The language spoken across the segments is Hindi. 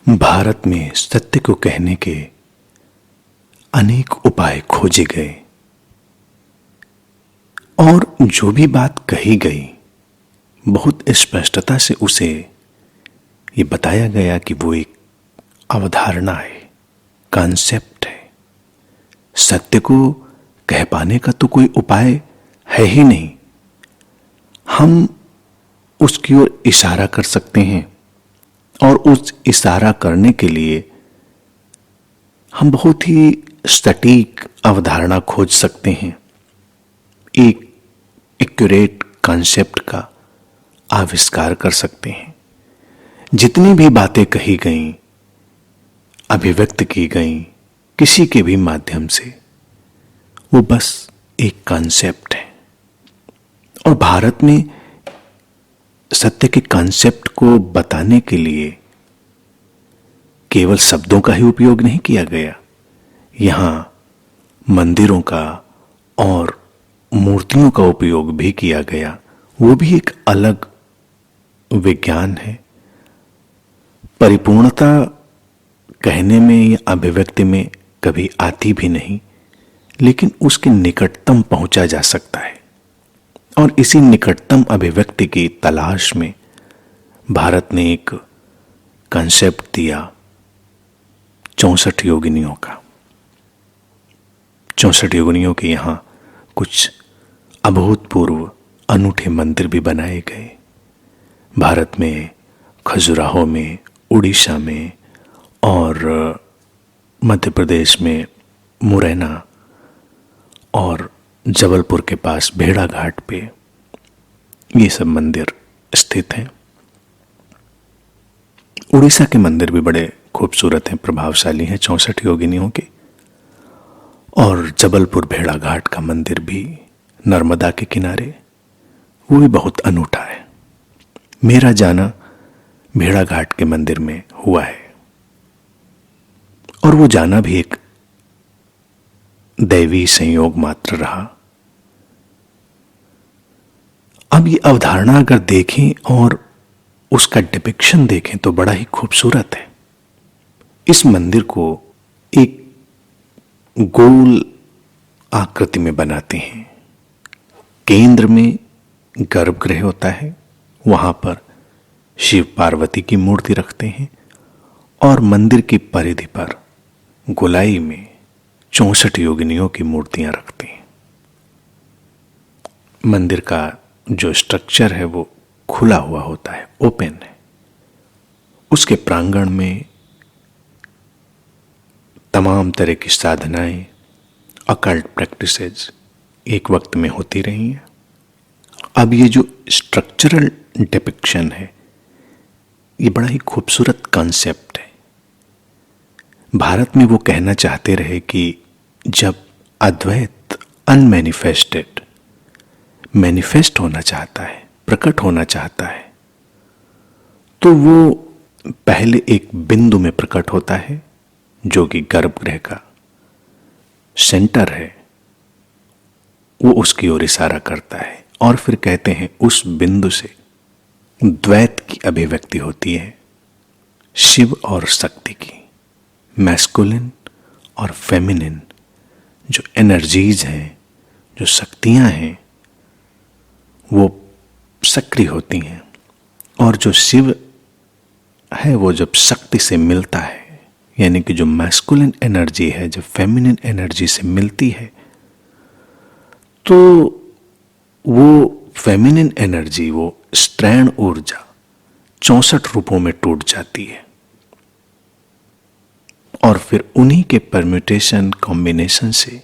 भारत में सत्य को कहने के अनेक उपाय खोजे गए और जो भी बात कही गई बहुत स्पष्टता से उसे ये बताया गया कि वो एक अवधारणा है, कॉन्सेप्ट है। सत्य को कह पाने का तो कोई उपाय है ही नहीं। हम उसकी ओर इशारा कर सकते हैं और उस इशारा करने के लिए हम बहुत ही सटीक अवधारणा खोज सकते हैं, एक एक्यूरेट कॉन्सेप्ट का आविष्कार कर सकते हैं। जितनी भी बातें कही गईं, अभिव्यक्त की गईं किसी के भी माध्यम से, वो बस एक कॉन्सेप्ट है। और भारत में सत्य के कॉन्सेप्ट को बताने के लिए केवल शब्दों का ही उपयोग नहीं किया गया, यहां मंदिरों का और मूर्तियों का उपयोग भी किया गया। वो भी एक अलग विज्ञान है। परिपूर्णता कहने में या अभिव्यक्ति में कभी आती भी नहीं, लेकिन उसके निकटतम पहुंचा जा सकता है। और इसी निकटतम अभिव्यक्ति की तलाश में भारत ने एक कॉन्सेप्ट दिया 64 योगिनियों का। 64 योगिनियों के यहां कुछ अभूतपूर्व अनूठे मंदिर भी बनाए गए। भारत में खजुराहो में, उड़ीसा में और मध्य प्रदेश में मुरैना और जबलपुर के पास भेड़ा घाट पे ये सब मंदिर स्थित हैं। उड़ीसा के मंदिर भी बड़े खूबसूरत हैं, प्रभावशाली हैं 64 योगिनियों के। और जबलपुर भेड़ा घाट का मंदिर भी नर्मदा के किनारे, वो भी बहुत अनूठा है। मेरा जाना भेड़ा घाट के मंदिर में हुआ है और वो जाना भी एक दैवी संयोग मात्र रहा। अब ये अवधारणा अगर देखें और उसका डिपिक्शन देखें तो बड़ा ही खूबसूरत है। इस मंदिर को एक गोल आकृति में बनाते हैं। केंद्र में गर्भगृह होता है, वहां पर शिव पार्वती की मूर्ति रखते हैं और मंदिर की परिधि पर गोलाई में 64 योगिनियों की मूर्तियां रखते हैं। मंदिर का जो स्ट्रक्चर है वो खुला हुआ होता है, ओपन है। उसके प्रांगण में तमाम तरह की साधनाएं, अकल्ट प्रैक्टिसेस एक वक्त में होती रही हैं। अब ये जो स्ट्रक्चरल डिपिक्शन है, ये बड़ा ही खूबसूरत कॉन्सेप्ट है। भारत में वो कहना चाहते रहे कि जब अद्वैत अनमैनिफेस्टेड मैनिफेस्ट होना चाहता है, प्रकट होना चाहता है, तो वो पहले एक बिंदु में प्रकट होता है जो कि गर्भगृह का सेंटर है। वो उसकी ओर इशारा करता है और फिर कहते हैं उस बिंदु से द्वैत की अभिव्यक्ति होती है, शिव और शक्ति की, मैस्कुलिन और फेमिनिन जो एनर्जीज हैं, जो शक्तियां हैं, वो सक्रिय होती हैं। और जो शिव है वो जब शक्ति से मिलता है, यानी कि जो मैस्कुलिन एनर्जी है जब फेमिनिन एनर्जी से मिलती है, तो वो फेमिनिन एनर्जी, वो स्त्रैण ऊर्जा 64 रूपों में टूट जाती है और फिर उन्हीं के परम्यूटेशन कॉम्बिनेशन से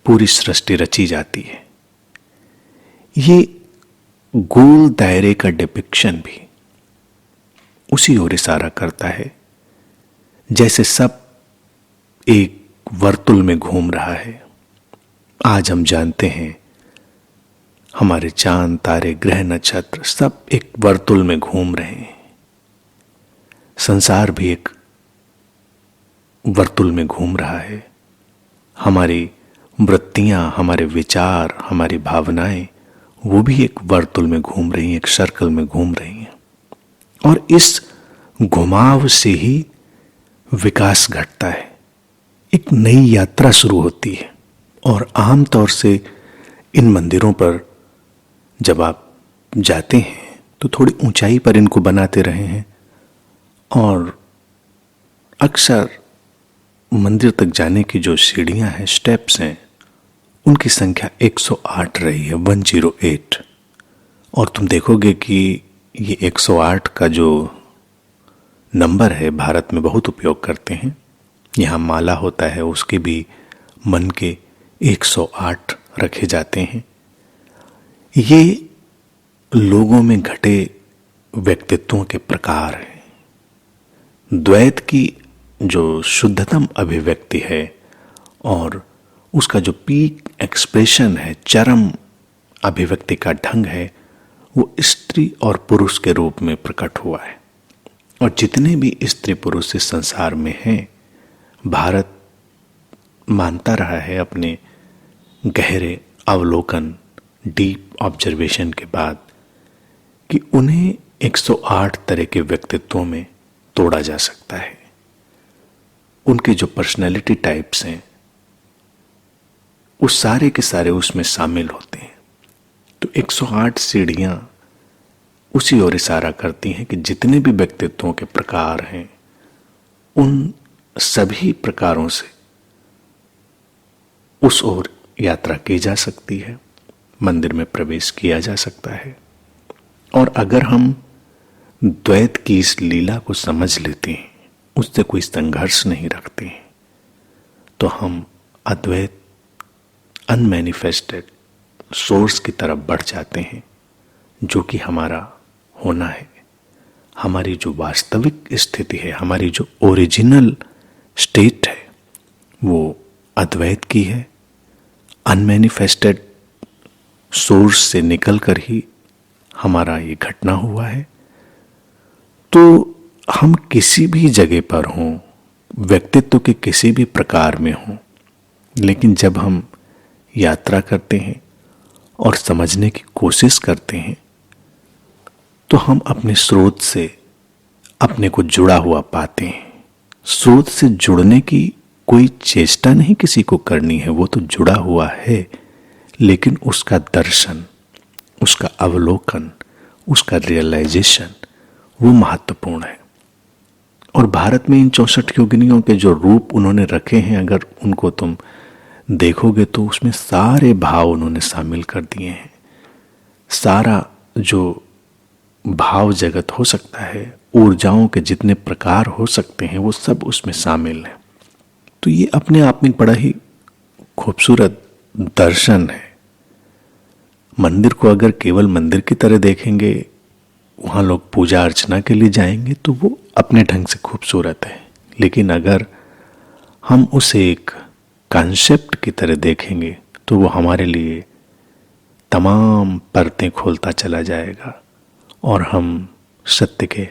पूरी सृष्टि रची जाती है। ये गोल दायरे का डिपिक्शन भी उसी ओर इशारा करता है, जैसे सब एक वर्तुल में घूम रहा है। आज हम जानते हैं हमारे चांद, तारे, ग्रह, नक्षत्र सब एक वर्तुल में घूम रहे हैं। संसार भी एक वर्तुल में घूम रहा है। हमारी वृत्तियां, हमारे विचार, हमारी भावनाएं, वो भी एक वर्तुल में घूम रही हैं, एक सर्कल में घूम रही हैं। और इस घुमाव से ही विकास घटता है, एक नई यात्रा शुरू होती है। और आम तौर से इन मंदिरों पर जब आप जाते हैं तो थोड़ी ऊंचाई पर इनको बनाते रहे हैं, और अक्सर मंदिर तक जाने की जो सीढ़ियां हैं, स्टेप्स हैं, उनकी संख्या 108 रही है, 108। और तुम देखोगे कि ये 108 का जो नंबर है भारत में बहुत उपयोग करते हैं। यहाँ माला होता है, उसके भी मन के 108 रखे जाते हैं। ये लोगों में घटे व्यक्तित्वों के प्रकार हैं। द्वैत की जो शुद्धतम अभिव्यक्ति है और उसका जो पीक एक्सप्रेशन है, चरम अभिव्यक्ति का ढंग है, वो स्त्री और पुरुष के रूप में प्रकट हुआ है। और जितने भी स्त्री पुरुष इस संसार में हैं, भारत मानता रहा है अपने गहरे अवलोकन, डीप ऑब्जर्वेशन के बाद, कि उन्हें 108 तरह के व्यक्तित्वों में तोड़ा जा सकता है। उनके जो पर्सनैलिटी टाइप्स हैं, वो सारे के सारे उसमें शामिल होते हैं। तो 108 सीढ़ियां उसी ओर इशारा करती हैं कि जितने भी व्यक्तित्वों के प्रकार हैं, उन सभी प्रकारों से उस ओर यात्रा की जा सकती है, मंदिर में प्रवेश किया जा सकता है। और अगर हम द्वैत की इस लीला को समझ लेते हैं, उससे कोई संघर्ष नहीं रखते हैं, तो हम अद्वैत, अनमैनिफेस्टेड सोर्स की तरफ बढ़ जाते हैं, जो कि हमारा होना है। हमारी जो वास्तविक स्थिति है, हमारी जो ओरिजिनल स्टेट है, वो अद्वैत की है। अनमैनिफेस्टेड सोर्स से निकलकर ही हमारा ये घटना हुआ है। तो हम किसी भी जगह पर हों, व्यक्तित्व के किसी भी प्रकार में हों, लेकिन जब हम यात्रा करते हैं और समझने की कोशिश करते हैं, तो हम अपने स्रोत से अपने को जुड़ा हुआ पाते हैं। स्रोत से जुड़ने की कोई चेष्टा नहीं किसी को करनी है, वो तो जुड़ा हुआ है, लेकिन उसका दर्शन, उसका अवलोकन, उसका रियलाइजेशन, वो महत्वपूर्ण है। और भारत में इन 64 योगिनियों के जो रूप उन्होंने रखे हैं, अगर उनको तुम देखोगे तो उसमें सारे भाव उन्होंने शामिल कर दिए हैं। सारा जो भाव जगत हो सकता है, ऊर्जाओं के जितने प्रकार हो सकते हैं, वो सब उसमें शामिल हैं। तो ये अपने आप में बड़ा ही खूबसूरत दर्शन है। मंदिर को अगर केवल मंदिर की तरह देखेंगे, वहाँ लोग पूजा अर्चना के लिए जाएंगे, तो वो अपने ढंग से खूबसूरत है। लेकिन अगर हम उसे एक कॉन्सेप्ट की तरह देखेंगे, तो वो हमारे लिए तमाम परतें खोलता चला जाएगा और हम सत्य के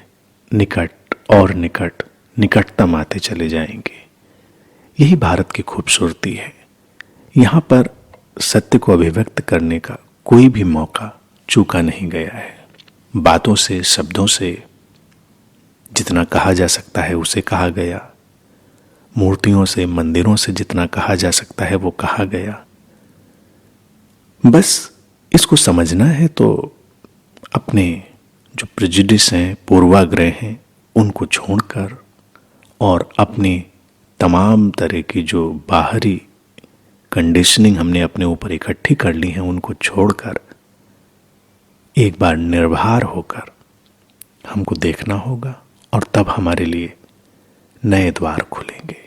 निकट और निकटतम आते चले जाएंगे। यही भारत की खूबसूरती है। यहाँ पर सत्य को अभिव्यक्त करने का कोई भी मौका चूका नहीं गया है। बातों से, शब्दों से जितना कहा जा सकता है उसे कहा गया, मूर्तियों से, मंदिरों से जितना कहा जा सकता है वो कहा गया। बस इसको समझना है तो अपने जो प्रेजुडिस हैं, पूर्वाग्रह हैं, उनको छोड़कर और अपनी तमाम तरह की जो बाहरी कंडीशनिंग हमने अपने ऊपर इकट्ठी कर ली हैं, उनको छोड़कर एक बार निर्भर होकर हमको देखना होगा, और तब हमारे लिए नए द्वार खुलेंगे।